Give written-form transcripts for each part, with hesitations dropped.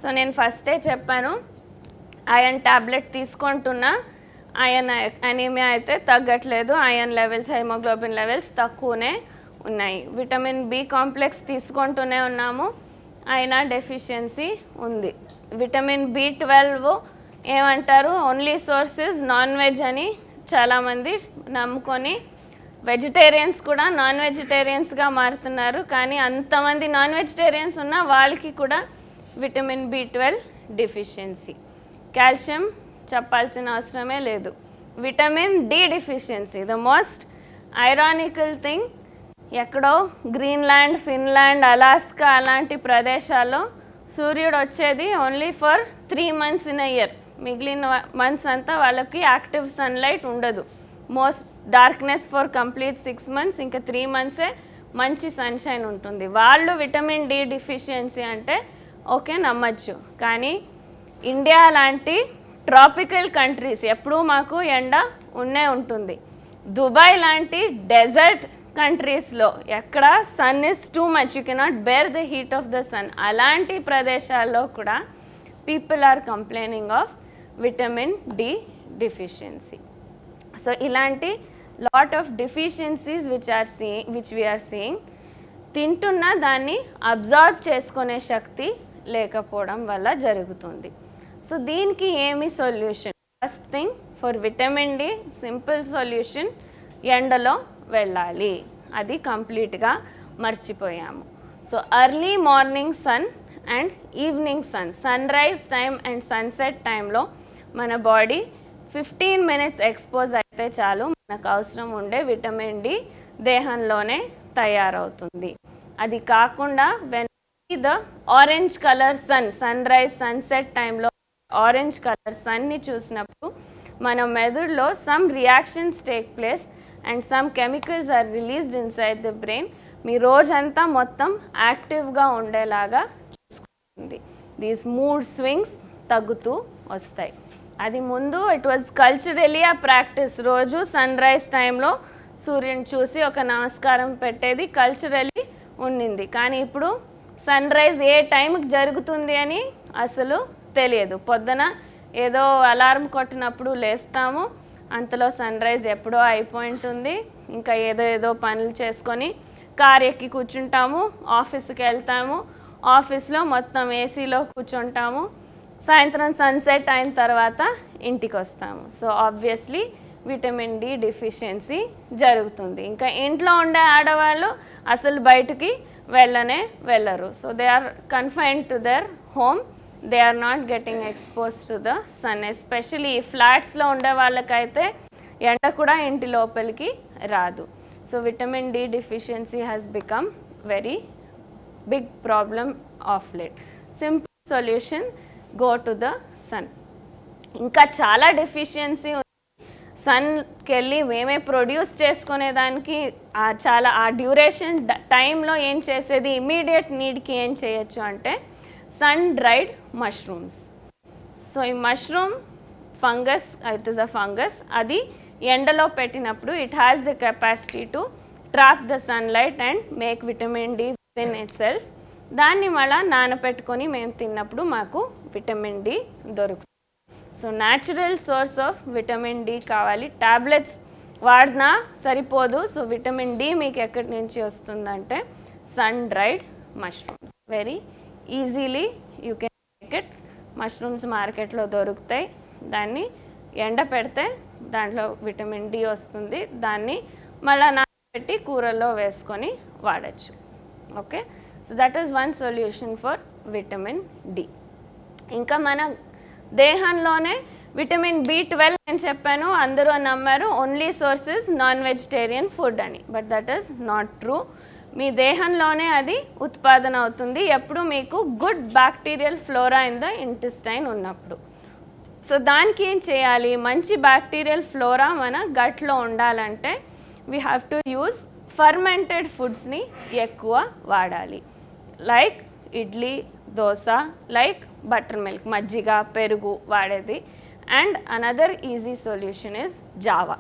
So నేను ఫస్టే చెప్పాను, ఐరన్ ట్యాబ్లెట్ తీసుకుంటున్నా, ఐరన్ అనీమియా అయితే తగ్గట్లేదు, ఐరన్ లెవెల్స్ హెమోగ్లోబిన్ లెవెల్స్ తక్కువనే ఉన్నాయి. విటమిన్ బి కాంప్లెక్స్ తీసుకుంటూనే ఉన్నాము, అయినా డెఫిషియన్సీ ఉంది. విటమిన్ బి12 ఏమంటారు, ఓన్లీ సోర్సెస్ నాన్ వెజ్ అని చాలామంది నమ్ముకొని వెజిటేరియన్స్ కూడా నాన్ వెజిటేరియన్స్గా మారుతున్నారు. కానీ అంతమంది నాన్ వెజిటేరియన్స్ ఉన్న వాళ్ళకి కూడా విటమిన్ బి12 డెఫిషియన్సీ. కాల్షియం చెప్పాల్సిన అవసరమే లేదు. Vitamin D deficiency, the most ironical thing, ఎక్కడో గ్రీన్లాండ్, ఫిన్లాండ్, అలాస్కా అలాంటి ప్రదేశాల్లో సూర్యుడు వచ్చేది only for 3 months in a year. మిగిలిన మంత్స్ అంతా వాళ్ళకి యాక్టివ్ సన్లైట్ ఉండదు. Most darkness for complete 6 months, ఇంకా 3 months మంచి సన్షైన్ ఉంటుంది. వాళ్ళు విటమిన్ డి డెఫిషియన్సీ అంటే ఓకే నమ్మచ్చు. కానీ ఇండియా లాంటి ట్రాపికల్ కంట్రీస్ ఎప్పుడూ మాకు ఎండ ఉన్నే ఉంటుంది. దుబాయ్ లాంటి డెజర్ట్ కంట్రీస్లో ఎక్కడ sun is too much, you cannot bear the heat of the sun, అలాంటి ప్రదేశాల్లో కూడా people are complaining of vitamin D deficiency. So ఇలాంటి lot of deficiencies which we are seeing, తింటున్న దాన్ని అబ్జార్బ్ చేసుకునే శక్తి లేకపోవడం వల్ల జరుగుతుంది. సో దీనికి ఏమి solution? First thing, for vitamin D simple solution, ఎండలో వెళ్ళాలి. అది కంప్లీట్గా మర్చిపోయాము. So early morning sun and evening sun, sunrise time and sunset టైంలో మన బాడీ 15 minutes ఎక్స్పోజ్ అయితే చాలు, మనకు అవసరం ఉండే విటమిన్ డి దేహంలోనే తయారవుతుంది. అది కాకుండా when the orange colour sun, sunrise sunset టైంలో ఆరెంజ్ కలర్ సన్ని చూసినప్పుడు మన మెదడులో some reactions take place and some chemicals are released inside the brain. మీ రోజంతా మొత్తం యాక్టివ్గా ఉండేలాగా చూసుకుంటుంది. దీస్ మూడ్ స్వింగ్స్ తగ్గుతూ వస్తాయి. అది ముందు ఇట్ వాజ్ కల్చరలీ ఆ ప్రాక్టీస్, రోజు సన్ రైజ్ టైంలో సూర్యుని చూసి ఒక నమస్కారం పెట్టేది కల్చరలీ ఉండింది. కానీ ఇప్పుడు సన్ రైజ్ ఏ టైంకి జరుగుతుంది అని అసలు తెలియదు. పొద్దున ఏదో అలారం కొట్టినప్పుడు లేస్తాము, అంతలో సన్ రైజ్ ఎప్పుడో అయిపోయింటుంది. ఇంకా ఏదో పనులు చేసుకొని కార్ ఎక్కి కూర్చుంటాము, ఆఫీస్కి వెళ్తాము, ఆఫీస్లో మొత్తం ఏసీలో కూర్చుంటాము, సాయంత్రం సన్సెట్ అయిన తర్వాత ఇంటికి వస్తాము. So obviously vitamin D deficiency జరుగుతుంది. ఇంకా ఇంట్లో ఉండే ఆడవాళ్ళు అసలు బయటికి వెళ్ళరు. So they are confined to their home, they are not getting expose to the sun. Especially ఈ ఫ్లాట్స్లో ఉండే వాళ్ళకైతే ఎండ కూడా ఇంటి లోపలికి రాదు. So vitamin D deficiency has become very big problem of late. Simple solution, go to the sun. ఇంకా చాలా డెఫిషియన్సీ ఉంది. సన్కి వెళ్ళి మేమే ప్రొడ్యూస్ చేసుకునేదానికి చాలా ఆ డ్యూరేషన్ టైంలో ఏం చేసేది, ఇమీడియట్ నీడ్కి ఏం చేయొచ్చు అంటే సన్ డ్రైడ్ మష్రూమ్స్. సో ఈ mushroom fungus, it is a fungus, అది ఎండలో పెట్టినప్పుడు it has the capacity to trap the sunlight and make vitamin D within itself. దాన్ని మళ్ళీ నానపెట్టుకొని మేము తిన్నప్పుడు మాకు విటమిన్ డి దొరుకుతుంది. So natural source of vitamin D కావాలి. ట్యాబ్లెట్స్ వాడినా సరిపోదు. సో విటమిన్ డి మీకు ఎక్కడి నుంచి వస్తుందంటే sun dried mushrooms. Very easily you can make it. Mushrooms మార్కెట్లో దొరుకుతాయి. దాన్ని ఎండ పెడితే దాంట్లో విటమిన్ డి వస్తుంది. దాన్ని మళ్ళీ నానబెట్టి కూరల్లో వేసుకొని వాడచ్చు. Okay, so that is one solution for vitamin D. ఇంకా మన దేహంలోనే విటమిన్ బి12 నేను చెప్పాను, అందరూ నమ్మారు only sources non vegetarian food అని. But that is not true. మీ దేహంలోనే అది ఉత్పాదన అవుతుంది ఎప్పుడు మీకు good bacterial flora in the intestine ఉన్నప్పుడు. సో దానికి ఏం చేయాలి, మంచి బ్యాక్టీరియల్ ఫ్లోరా మన గట్లో ఉండాలంటే we have to use fermented ఫుడ్స్ని ఎక్కువ వాడాలి. Like idli, dosa, like butter milk, మజ్జిగ, పెరుగు వాడేది. And another easy solution is Java.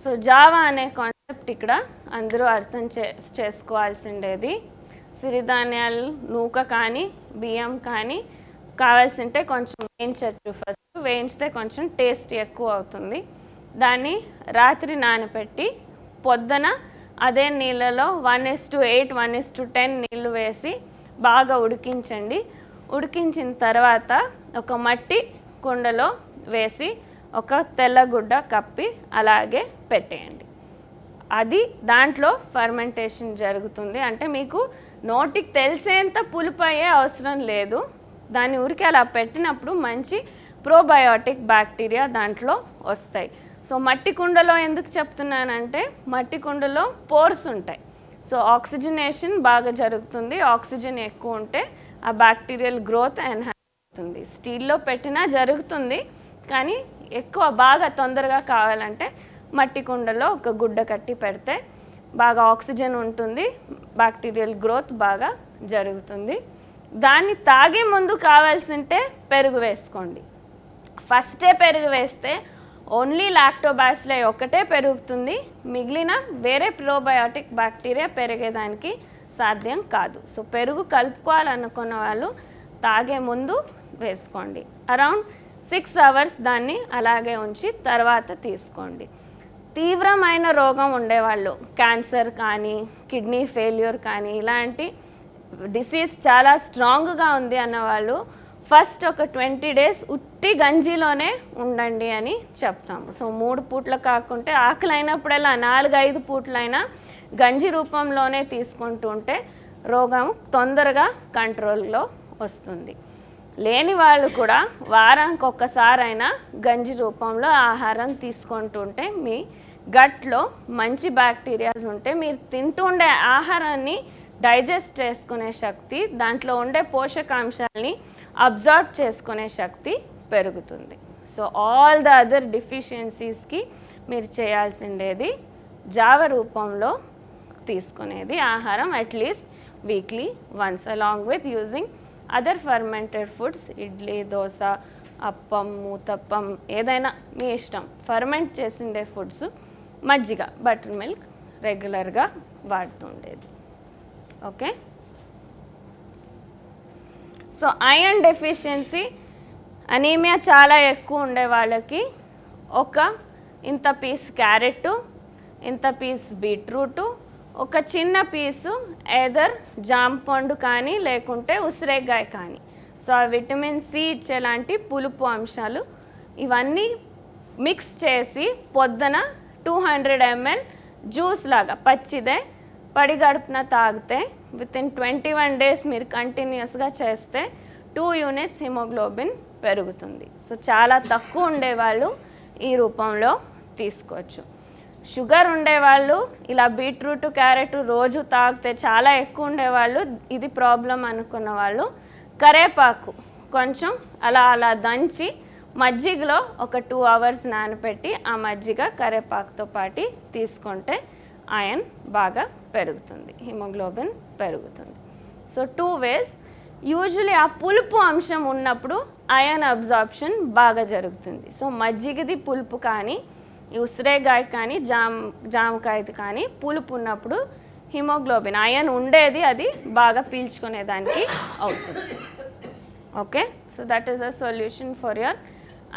So Java అనే కాన్సెప్ట్ ఇక్కడ అందరూ అర్థం చేసుకోవాల్సిండేది. సిరిధాన్యాలు, నూక కానీ బియ్యం కానీ కావాల్సింటే కొంచెం వేయించచ్చు. ఫస్ట్ వేయించితే కొంచెం టేస్ట్ ఎక్కువ అవుతుంది. దాన్ని రాత్రి నానబెట్టి పొద్దున అదే నీళ్ళలో 1:8 1:10 నీళ్ళు వేసి బాగా ఉడికించండి. ఉడికించిన తర్వాత ఒక మట్టి కుండలో వేసి ఒక తెల్లగుడ్డ కప్పి అలాగే పెట్టేయండి. అది దాంట్లో ఫర్మెంటేషన్ జరుగుతుంది. అంటే మీకు నోటికి తెలిసేంత పులుపు అయ్యే అవసరం లేదు. దాన్ని ఉరికి అలా పెట్టినప్పుడు మంచి ప్రోబయోటిక్ బ్యాక్టీరియా దాంట్లో వస్తాయి. సో మట్టి కుండలో ఎందుకు చెప్తున్నానంటే మట్టి కుండలో పోర్స్ ఉంటాయి. సో ఆక్సిజనేషన్ బాగా జరుగుతుంది. ఆక్సిజన్ ఎక్కువ ఉంటే ఆ బ్యాక్టీరియల్ గ్రోత్ ఎన్హాన్స్ అవుతుంది. స్టీల్లో పెట్టినా జరుగుతుంది, కానీ ఎక్కువ బాగా తొందరగా కావాలంటే మట్టి కుండలో ఒక గుడ్డ కట్టి పెడితే బాగా ఆక్సిజన్ ఉంటుంది, బ్యాక్టీరియల్ గ్రోత్ బాగా జరుగుతుంది. దాన్ని తాగే ముందు కావాల్సింటే పెరుగు వేసుకోండి. ఫస్టే పెరుగు వేస్తే ఓన్లీ లాక్టోబాసిల్లై ఒకటే పెరుగుతుంది, మిగిలిన వేరే ప్రోబయోటిక్ బ్యాక్టీరియా పెరిగేదానికి సాధ్యం కాదు. సో పెరుగు కలుపుకోవాలనుకున్న వాళ్ళు తాగే ముందు వేసుకోండి. అరౌండ్ 6 hours దాన్ని అలాగే ఉంచి తర్వాత తీసుకోండి. తీవ్రమైన రోగం ఉండేవాళ్ళు, క్యాన్సర్ కానీ కిడ్నీ ఫెయిల్యూర్ కానీ ఇలాంటి డిసీజ్ చాలా స్ట్రాంగ్గా ఉంది అన్నవాళ్ళు ఫస్ట్ ఒక 20 days ఉట్టి గంజిలోనే ఉండండి అని చెప్తాము. సో 3 పూట్లు కాకుంటే ఆకలి అయినప్పుడల్లా 4-5 పూట్లైనా గంజి రూపంలోనే తీసుకుంటూ ఉంటే రోగం తొందరగా కంట్రోల్లో వస్తుంది. లేని వాళ్ళు కూడా వారానికి ఒక్కసారైనా గంజి రూపంలో ఆహారం తీసుకుంటూ ఉంటే మీ గట్లో మంచి బ్యాక్టీరియాస్ ఉంటే మీరు తింటూ ఉండే ఆహారాన్ని డైజెస్ట్ చేసుకునే శక్తి, దాంట్లో ఉండే పోషకాంశాలని అబ్జర్వ్ చేసుకునే శక్తి పెరుగుతుంది. సో ఆల్ ద అదర్ డిఫిషియన్సీస్కి మీరు చేయాల్సిండేది జావ రూపంలో తీసుకునేది ఆహారం at least weekly once, along with using other fermented foods, idli, dosa, appam, uttapam ఏదైనా మీ ఇష్టం. ఫర్మెంట్ చేసిండే ఫుడ్స్, మజ్జిగ, బటర్ మిల్క్ రెగ్యులర్గా వాడుతుండేది. Okay. So iron deficiency, anaemia చాలా ఎక్కువ ఉండే వాళ్ళకి ఒక ఇంత పీస్ క్యారెట్, ఇంత పీస్ బీట్రూటు, ఒక చిన్న పీసు ఏదర్ జాంపండు కానీ లేకుంటే ఉసిరేగాయ కానీ, సో ఆ విటమిన్ సి ఇచ్చేలాంటి పులుపు అంశాలు ఇవన్నీ మిక్స్ చేసి పొద్దున 200 ml జ్యూస్ లాగా పచ్చిదే పడిగడుపున తాగితే వితిన్ 21 days మీరు కంటిన్యూస్గా చేస్తే 2 units హిమోగ్లోబిన్ పెరుగుతుంది. సో చాలా తక్కువ ఉండేవాళ్ళు ఈ రూపంలో తీసుకోవచ్చు. షుగర్ ఉండేవాళ్ళు ఇలా బీట్రూట్, క్యారెట్ రోజు తాగితే చాలా ఎక్కువ ఉండేవాళ్ళు, ఇది ప్రాబ్లం అనుకున్న వాళ్ళు కరేపాకు కొంచెం అలా దంచి మజ్జిగలో ఒక 2 hours నానబెట్టి ఆ మజ్జిగ కరేపాకుతో పాటు తీసుకుంటే ఐరన్ బాగా పెరుగుతుంది, హిమోగ్లోబిన్ పెరుగుతుంది. So 2 ways. యూజువలీ ఆ పులుపు అంశం ఉన్నప్పుడు ఐరన్ అబ్జార్ప్షన్ బాగా జరుగుతుంది. సో మజ్జిగది పులుపు కానీ, ఉసిరేగాయ కానీ, జామకాయది కానీ పులుపు ఉన్నప్పుడు హిమోగ్లోబిన్ ఐరన్ ఉండేది అది బాగా పీల్చుకునేదానికి అవుతుంది. Okay. So that is a solution for your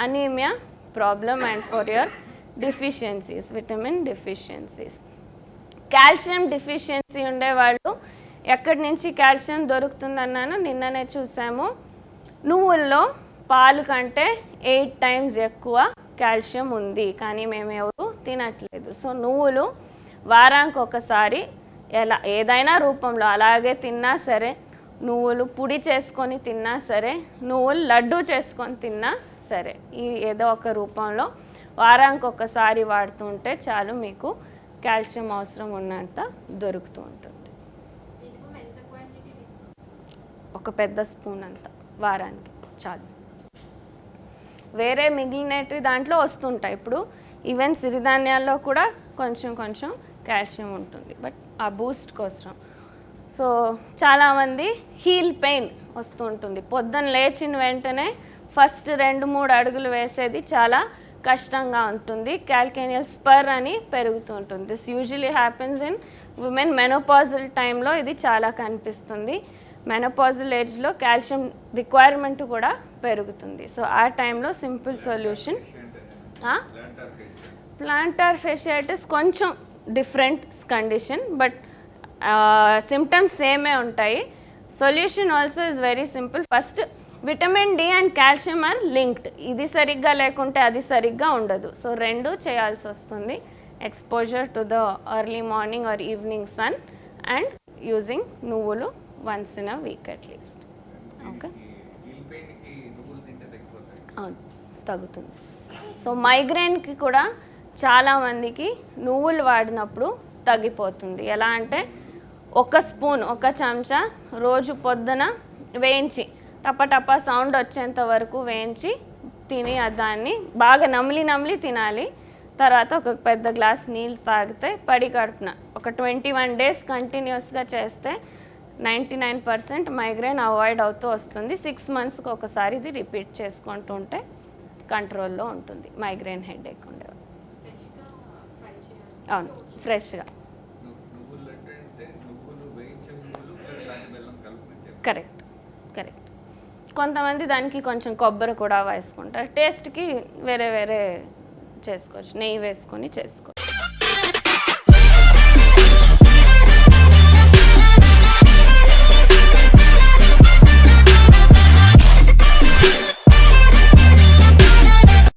anaemia problem and for your deficiencies, vitamin deficiencies. Calcium deficiency ఉండేవాళ్ళు ఎక్కడి నుంచి కాల్షియం దొరుకుతుందన్నాను నిన్ననే చూసాము. నువ్వుల్లో పాలు కంటే 8 times ఎక్కువ కాల్షియం ఉంది, కానీ మేము ఎవరు తినట్లేదు. సో నువ్వులు వారానికి ఒకసారి ఏదైనా రూపంలో అలాగే తిన్నా సరే, నువ్వులు పొడి చేసుకొని తిన్నా సరే, నువ్వులు లడ్డు చేసుకొని తిన్నా సరే, ఈ ఏదో ఒక రూపంలో వారానికి ఒకసారి వాడుతుంటే చాలు మీకు కాల్షియం అవసరం ఉన్నంత దొరుకుతూ ఉంటుంది. ఒక పెద్ద స్పూన్ అంత వారానికి చాలు. వేరే మిగిలినవి దాంట్లో వస్తుంటాయి. ఇప్పుడు ఈవెన్ సిరిధాన్యాల్లో కూడా కొంచెం కొంచెం కాల్షియం ఉంటుంది, బట్ ఆ బూస్ట్ కోసం. సో చాలామంది హీల్ పెయిన్ వస్తూ ఉంటుంది. పొద్దున్న లేచిన వెంటనే ఫస్ట్ 2-3 అడుగులు వేసేది చాలా కష్టంగా ఉంటుంది. క్యాల్కేనియల్ స్పర్ అని పెరుగుతూ ఉంటుంది. This usually happens in women menopausal టైంలో ఇది చాలా కనిపిస్తుంది. మెనోపాజల్ ఏజ్లో కాల్షియం రిక్వైర్మెంట్ కూడా పెరుగుతుంది. సో ఆ టైంలో సింపుల్ సొల్యూషన్ ప్లాంటార్ ఫేషియాటిస్ కొంచెం డిఫరెంట్ కండిషన్, బట్ సిమ్టమ్స్ సేమే ఉంటాయి. Solution also is very simple. First vitamin D and calcium are linked. ఇది సరిగ్గా లేకుంటే అది సరిగ్గా ఉండదు. సో రెండు చేయాల్సి వస్తుంది. Exposure to the early morning or evening sun and using నువ్వులు once in a week at least. Okay, అవును తగ్గుతుంది. సో మైగ్రేన్కి కూడా చాలామందికి నువ్వులు వాడినప్పుడు తగ్గిపోతుంది. ఎలా అంటే ఒక స్పూన్, ఒక చెంచా రోజు పొద్దున వేయించి టపటపా సౌండ్ వచ్చేంత వరకు వేయించి తిని దాన్ని బాగా నమిలి తినాలి. తర్వాత ఒక పెద్ద గ్లాస్ నీళ్ళు తాగితే పడి కడుపున ఒక 21 days కంటిన్యూస్గా చేస్తే 99% మైగ్రేన్ అవాయిడ్ అవుతూ వస్తుంది. 6 monthsకి ఒకసారి ఇది రిపీట్ చేసుకుంటూ ఉంటే కంట్రోల్లో ఉంటుంది మైగ్రేన్ హెడేక్ ఉండేవాళ్ళు. అవును, ఫ్రెష్గా. కరెక్ట్. కొంతమంది దానికి కొంచెం కొబ్బరి కూడా వేసుకుంటారు. టేస్ట్కి వేరే చేసుకోవచ్చు, నెయ్యి వేసుకొని చేసుకోవచ్చు.